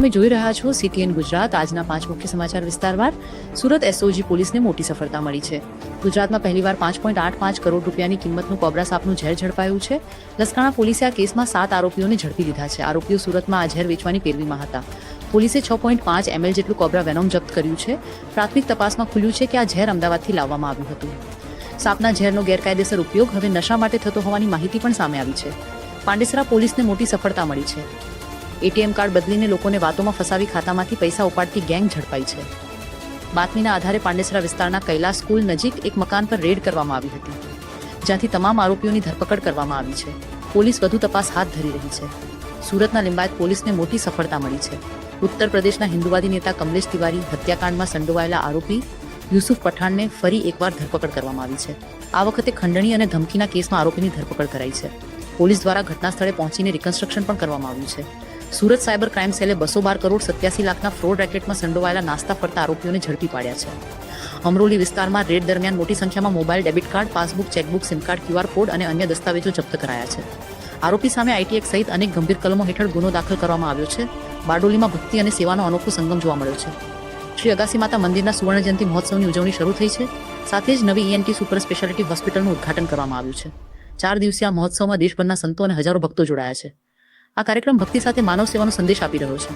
તમે જોઈ રહ્યા છો સીટીએન ગુજરાત. આજના 5 મુખ્ય સમાચાર વિસ્તારવાર. સુરત એસઓજી પોલીસને મોટી સફળતા મળી છે. ગુજરાતમાં પહેલીવાર 5.85 કરોડ રૂપિયાની કિંમતનું કોબ્રા સાપનું ઝેર ઝડપાયું છે. લસકાણા પોલીસે આ કેસમાં 7 આરોપીઓને ઝડપી લીધા છે. આરોપીઓ સુરતમાં આ ઝેર વેચવાની પેરવીમાં હતા. પોલીસે 6.5 ml જેટલું કોબ્રા વેનોમ જપ્ત કર્યું છે. પ્રાથમિક તપાસમાં ખુલ્યું છે કે આ ઝેર અમદાવાદથી લાવવામાં આવ્યું હતું. સાપના ઝેરનો ગેરકાયદેસર ઉપયોગ હવે નશા માટે થતો હોવાની માહિતી પણ સામે આવી છે. પાંડેસરા પોલીસને મોટી સફળતા મળી છે. એટીએમ કાર્ડ બદલીને લોકોને વાતોમાં ફસાવી ખાતામાંથી પૈસા ઉપાડતી ગેંગ ઝડપાઈ છે. બાતમીના આધારે પાંડેસરા વિસ્તારના કૈલાસ સ્કૂલ નજીક એક મકાન પર રેડ કરવામાં આવી હતી, જ્યાંથી તમામ આરોપીઓની ધરપકડ કરવામાં આવી છે. પોલીસ વધુ તપાસ હાથ ધરી રહી છે. સુરતના લિંબાયત પોલીસને મોટી સફળતા મળી છે. ઉત્તર પ્રદેશના હિન્દુવાદી નેતા કમલેશ તિવારી હત્યાકાંડમાં સંડોવાયેલા આરોપી યુસુફ પઠાણને ફરી એકવાર ધરપકડ કરવામાં આવી છે. આ વખતે ખંડણી અને ધમકીના કેસમાં આરોપીની ધરપકડ કરાઈ છે. પોલીસ દ્વારા ઘટના સ્થળે પહોંચીને રિકન્સ્ટ્રક્શન પણ કરવામાં આવ્યું છે. સુરત સાયબર ક્રાઇમ સેલે 212 કરોડ 87 લાખના ફ્રોડ રેકેટમાં સંડોવાયેલા નાસ્તા ફરતા આરોપીઓને ઝડપી પાડ્યા છે. અમરોલી વિસ્તારમાં રેડ દરમિયાન મોટી સંખ્યામાં mobile, debit card, passbook, chequebook, sim card, QR code અને અન્ય દસ્તાવેજો જપ્ત કરાયા છે. આરોપી સામે આઈટી એક્ટ સહિત અનેક ગંભીર કલમો હેઠળ ગુનો દાખલ કરવામાં આવ્યો છે. બારડોલીમાં ભક્તિ અને સેવાનો અનોખો સંગમ જોવા મળ્યો છે. શ્રી અગાસી માતા મંદિરના સુવર્ણ જયંતિ મહોત્સવની ઉજવણી શરૂ થઈ છે. સાથે જ નવી ENT સુપર સ્પેશિયાલિટી હોસ્પિટલનું ઉદ્ઘાટન કરવામાં આવ્યું છે. 4 દિવસીય આ મહોત્સવમાં દેશભરના સંતો અને હજારો ભક્તો જોડાયા છે. આ કાર્યક્રમ ભક્તિ સાથે માનવ સેવાનો સંદેશ આપી રહ્યો છે.